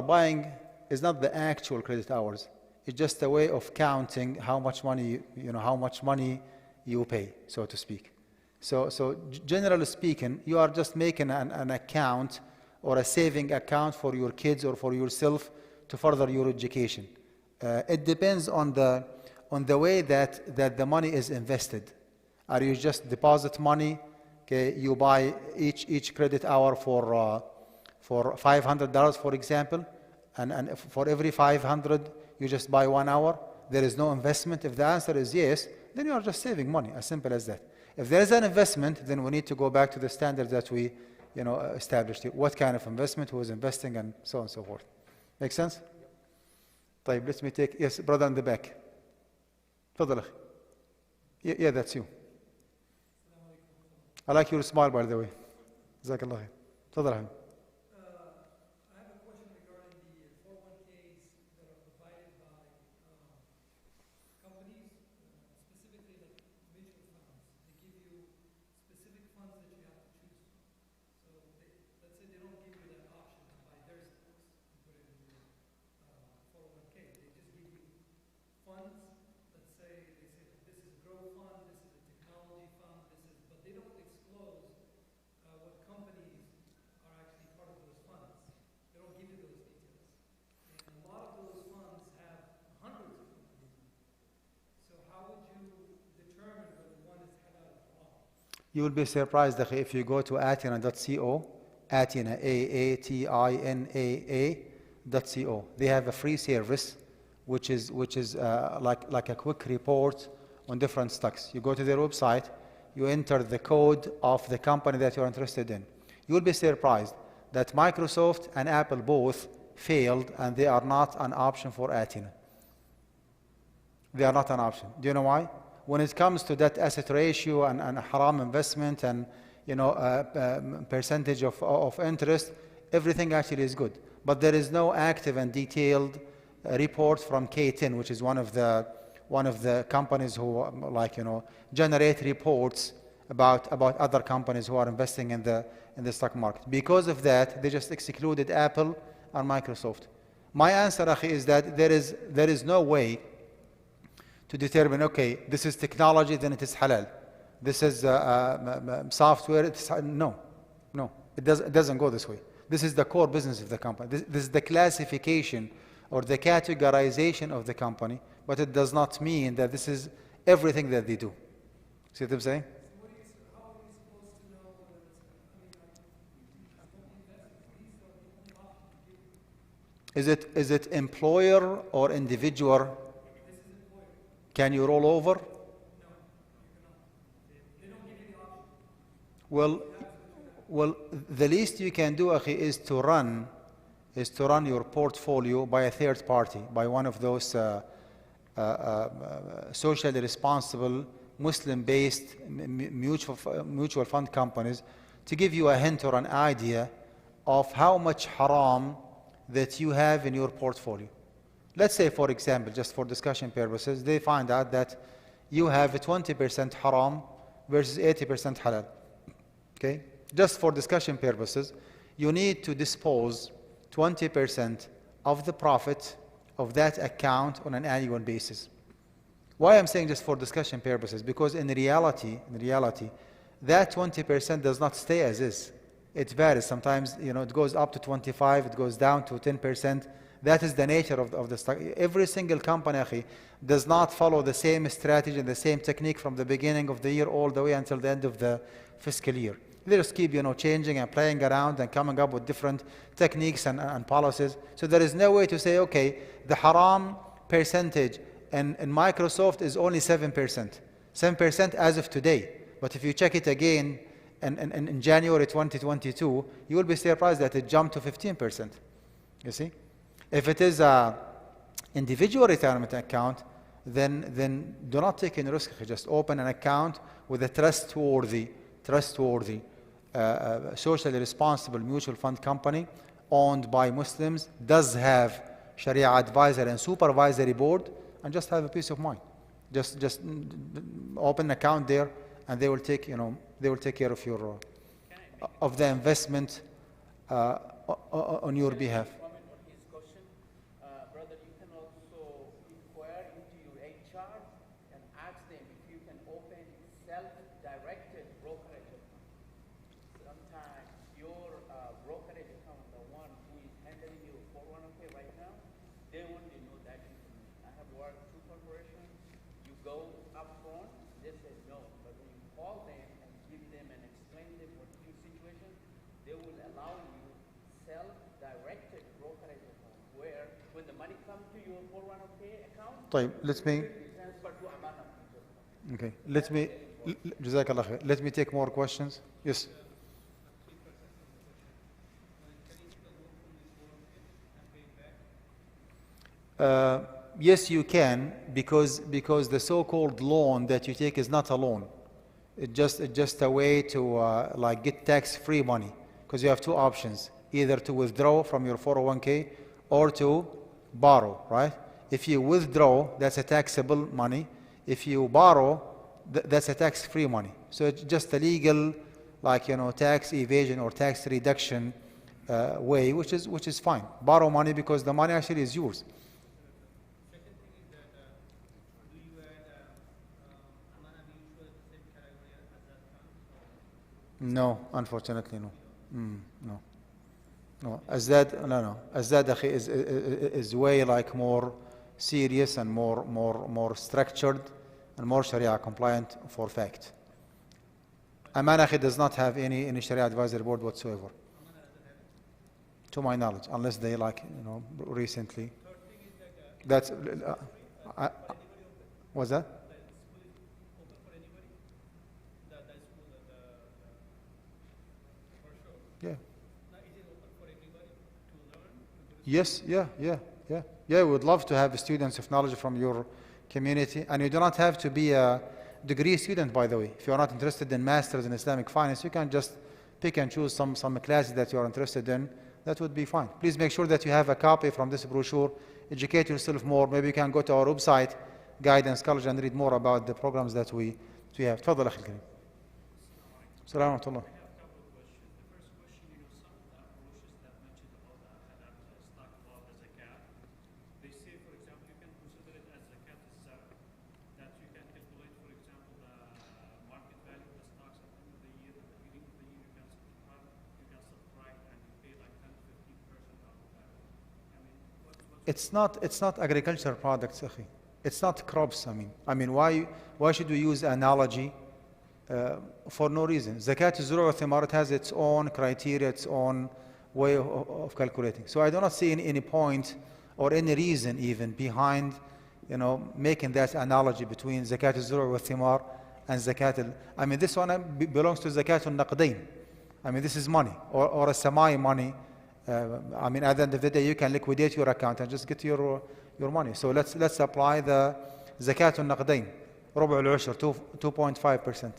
buying is not the actual credit hours. It's just a way of counting how much money you pay, so to speak. So generally speaking, you are just making an account or a saving account for your kids or for yourself to further your education. It depends on the way that the money is invested. Are you just deposit money? Okay, you buy each credit hour for $500, for example, and for every 500 you just buy 1 hour. There is no investment. If the answer is yes, then you are just saving money, as simple as that. If there is an investment, then we need to go back to the standards that we established here. What kind of investment, who is investing, and so on and so forth. Make sense? طيب, let me take, yes, brother in the back. تفضل أخي. Yeah, that's you. I like your smile, by the way. جزاك الله خير. تفضل أخي. I have a question regarding the 401ks that are provided by companies, specifically like mutual funds. They give you specific funds that you have to choose from. So let's say they don't give you that option to buy their stocks and put it in your 401k. They just give you funds. Let's say this is a growth fund, this is a technology fund, but they don't disclose what companies are actually part of those funds. They don't give you those details. And a lot of those funds have hundreds of companies in them. So how would you determine whether one is halal or haram? You will be surprised if you go to atina.co, Atina, AATINAA.co. They have a free service, which is like a quick report on different stocks. You go to their website, you enter the code of the company that you're interested in. You will be surprised that Microsoft and Apple both failed, and they are not an option for Atina. They are not an option. Do you know why? When it comes to that asset ratio and haram investment and percentage of interest, everything actually is good. But there is no active and detailed report from K10, which is one of the companies who generate reports about other companies who are investing in the stock market. Because of that, they just excluded Apple and Microsoft. My answer, Akhi, is that there is no way to determine, okay, this is technology, then it is halal. This is software. No. It doesn't go this way. This is the core business of the company. This is the classification or the categorization of the company, but it does not mean that this is everything that they do. See what I'm saying? How are you supposed to know whether it's, Is it employer or individual? this is employer? Can you roll over? No, you cannot. They don't give you the option. Well, the least you can do, Akhi, is to run your portfolio by a third party, by one of those socially responsible, Muslim-based mutual fund companies, to give you a hint or an idea of how much haram that you have in your portfolio. Let's say, for example, just for discussion purposes, they find out that you have 20% haram versus 80% halal. Okay? Just for discussion purposes, you need to dispose 20% of the profit of that account on an annual basis. Why I'm saying just for discussion purposes? Because in reality, that 20% does not stay as is. It varies. Sometimes, it goes up to 25, it goes down to 10%. That is the nature of the stock. Every single company, Akhi, does not follow the same strategy and the same technique from the beginning of the year all the way until the end of the fiscal year. They just keep, changing and playing around and coming up with different techniques and policies. So there is no way to say, okay, the haram percentage in Microsoft is only 7%. 7% as of today. But if you check it again in January 2022, you will be surprised that it jumped to 15%. You see? If it is an individual retirement account, then do not take any risk. Just open an account with a trustworthy, socially responsible mutual fund company owned by Muslims, does have Sharia advisor and supervisory board, and just have a peace of mind. Just open an account there, and they will take care of your of the investment on your behalf. Comment on his question. Brother, you can also inquire into your HR and ask them if you can open self-directed brokerage account. Sometimes your brokerage account, the one who is handling your 401k right now, they only know that information. I have worked through corporations. You go up front, they say no. But when you call them and give them and explain them what is your situation, they will allow you self-directed brokerage account where when the money comes to your 401k account, طيب, transfer to Amana. okay. جزاك الله خير. Let me take more questions. Yes. Yes, you can, because the so-called loan that you take is not a loan. It's just a way to like get tax-free money, because you have two options: either to withdraw from your 401k or to borrow. Right? If you withdraw, that's a taxable money. If you borrow, that's a tax-free money. So it's just a legal, tax evasion or tax reduction way, which is fine. Borrow money because the money actually is yours. No, unfortunately, no. No. Azdad is way more serious and more structured and more Sharia compliant for fact. Amana does not have any Sharia advisory board whatsoever, to my knowledge, unless they recently. That's what's that? Yeah. Yes, yeah. We would love to have students of knowledge from your community, and you do not have to be a degree student, by the way. If you are not interested in masters in Islamic finance, you can just pick and choose some classes that you are interested in. That would be fine. Please make sure that you have a copy from this brochure. Educate yourself more. Maybe you can go to our website, Guidance College, and read more about the programs that we have. تفضل أخي الكريم. السلام ورحمة الله. It's not agricultural products, akhi. It's not crops. I mean, why should we use analogy for no reason? Zakat al-Zuru' al-Thimar has its own criteria, its own way of calculating. So I do not see any point or any reason even behind, making that analogy between Zakat al-Zuru' al-Thimar and Zakat this one belongs to Zakat al-Naqdain. This is money or a semi-money. At the end of the day, you can liquidate your account and just get your money. So let's apply the Zakat al-Naqdain, ربع العشر, 2.5%.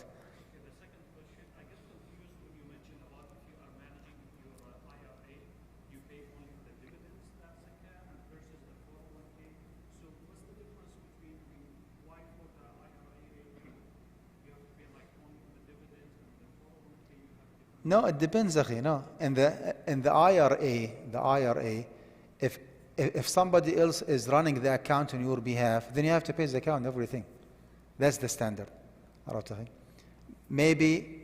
No, it depends, akhi. No, in the IRA, if somebody else is running the account on your behalf, then you have to pay the account and everything. That's the standard. Maybe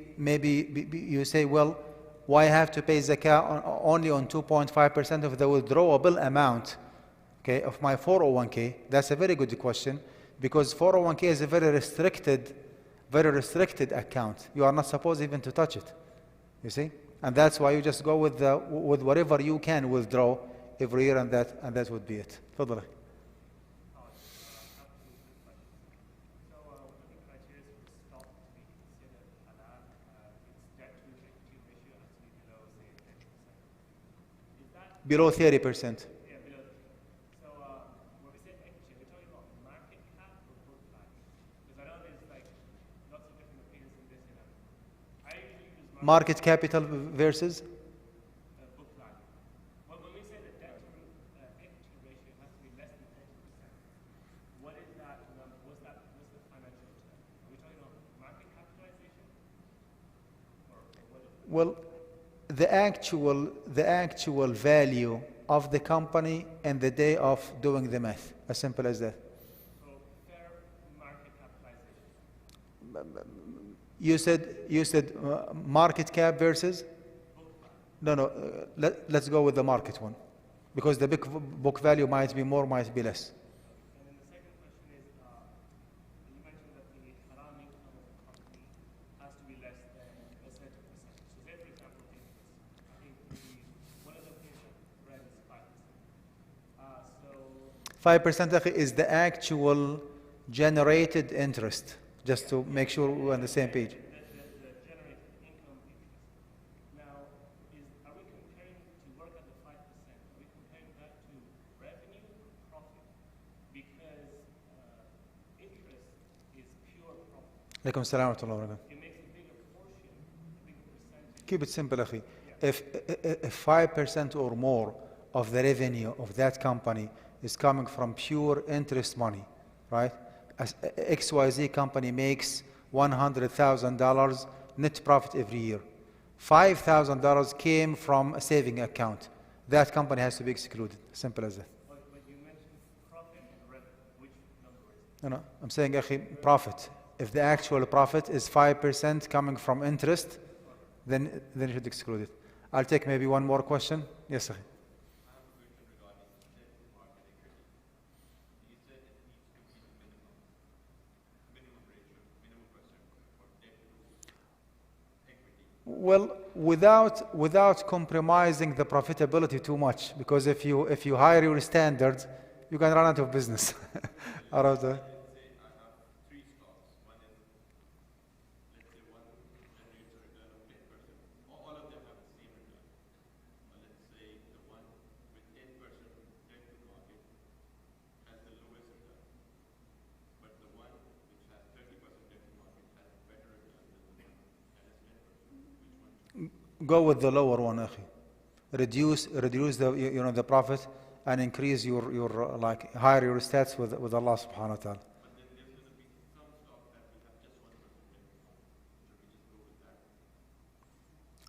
you say, well, why have to pay zakat only on 2.5% of the withdrawable amount, okay, of my 401k? That's a very good question, because 401k is a very restricted very restricted account. You are not supposed even to touch it. You see? And that's why you just go with whatever you can withdraw every year, and that would be it. تفضل. So, one of the criteria for stock to be considered halal, its debt to equity ratio has to be below, say, 30%. Is that Below 30%. yeah, below? So, when we say equity, we're talking about market cap or book value? Because I know there's like lots of different opinions in this. I usually use Market capital versus? book value. Well, when we say the debt to equity ratio has to be less than 30%, what is that number? What's the financial term? Are we talking about market capitalization? Or what is it? Well, the actual value of the company and the day of doing the math. As simple as that. So fair market capitalization. You said market cap versus? No. Let's go with the market one, because the big book value might be more, might be less. And then the second question is, you mentioned that the halal income of the company has to be less than a certain percentage. So say, for example, interest. I think one of the things that read is 5%. So 5% is the actual generated interest, just to make sure we're on the same page. the generated income interest. Now, are we comparing to work at the 5%? Are we comparing that to revenue or profit? Because interest is pure profit. Alaikum salam wa rahmatullahi wa barakatuh. It makes a bigger portion, a bigger percentage. Keep it simple, akhi. If 5% or more of the revenue of that company is coming from pure interest money, right? As XYZ company makes $100,000 net profit every year. $5,000 came from a saving account. That company has to be excluded. Simple as that. But you mentioned profit and revenue. Which number is it? No, I'm saying, akhi, profit. If the actual profit is 5% coming from interest, then you should exclude it. I'll take maybe one more question. Yes, akhi. Well, without compromising the profitability too much, because if you hire your standards, you can run out of business. Out of the, go with the lower one, akhi. Reduce the the profit and increase your like higher your stats with Allah subhanahu wa ta'ala.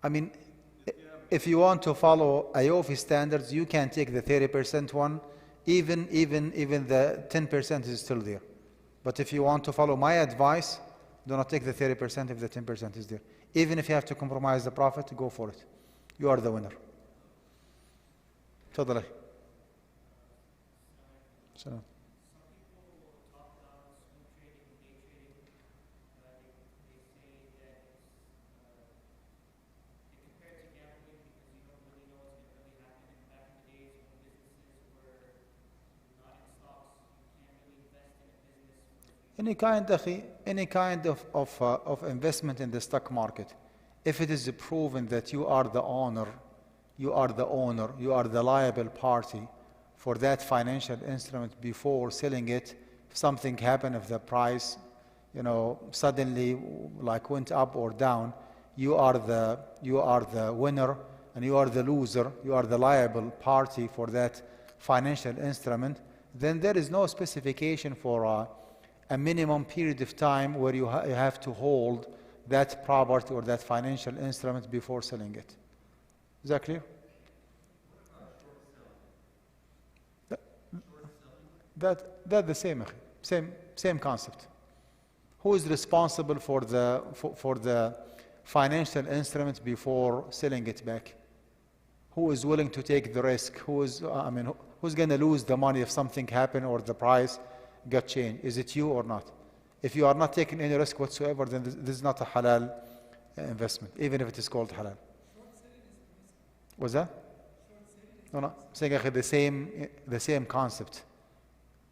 I mean, if you want to follow IOFI standards, you can take the 30% one, even the 10% is still there. But if you want to follow my advice, do not take the 30% if the 10% is there. Even if you have to compromise the profit, go for it. You are the winner. تفضل. Salam. Any kind of investment in the stock market, if it is proven that you are the owner, you are the liable party for that financial instrument before selling it, if something happened, if the price, suddenly like went up or down, you are the winner and you are the loser, you are the liable party for that financial instrument, then there is no specification for a minimum period of time where you have to hold that property or that financial instrument before selling it. Is that clear? That's the same concept. Who is responsible for the financial instrument before selling it back? Who is willing to take the risk? Who's going to lose the money if something happened or the price got changed? Is it you or not? If you are not taking any risk whatsoever, then this is not a halal investment, even if it is called halal. What's that? No, no. Saying the same concept.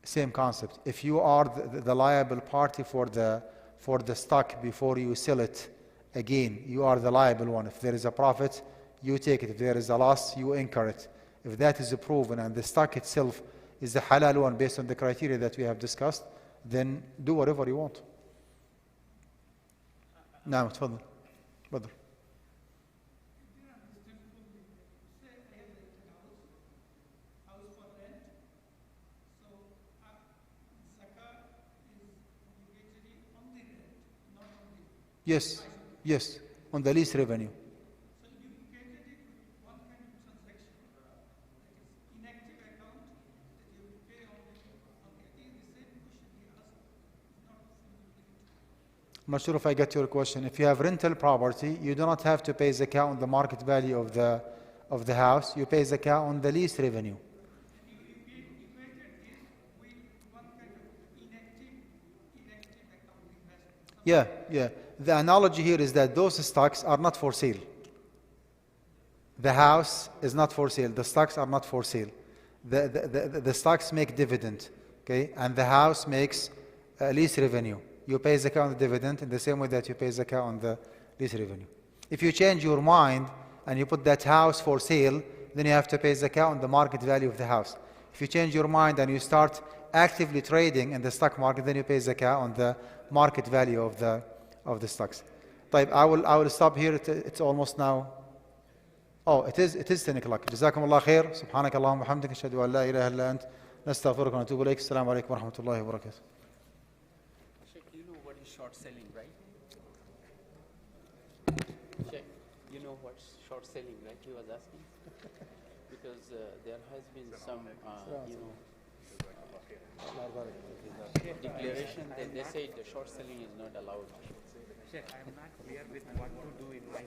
Same concept. If you are the liable party for the stock before you sell it, again, you are the liable one. If there is a profit, you take it. If there is a loss, you incur it. If that is proven and the stock itself is the halal one based on the criteria that we have discussed, then do whatever you want. نعم تفضل. تفضل. Yes, yes, on the lease revenue. So you created it with one kind of transaction, that is inactive account that you pay on again the same question he asked is not simple. I'm not sure if I get your question. If you have rental property, you do not have to pay zakat on the market value of the house. You pay zakat on the lease revenue. And you equated this with one kind of inactive account investment. Yeah, yeah. The analogy here is that those stocks are not for sale. The house is not for sale. The stocks are not for sale. The stocks make dividend, okay, and the house makes lease revenue. You pay zakat on the dividend in the same way that you pay zakat on the lease revenue. If you change your mind and you put that house for sale, then you have to pay zakat on the market value of the house. If you change your mind and you start actively trading in the stock market, then you pay zakat on the market value of the stocks. طيب, I will stop here. It's almost now. Oh, it is 10 o'clock. جزاكم الله خير. سبحانك اللهم وبحمدك أشهد أن لا إله إلا أنت نستغفرك ونتوب إليك. السلام عليكم ورحمة الله وبركاته. Sheikh, you know what is short selling, right? Sheikh, you know what's short selling, right? He was asking. Because there has been some, declaration that they say the short selling is not allowed. Sheikh, I'm not clear with what to do in my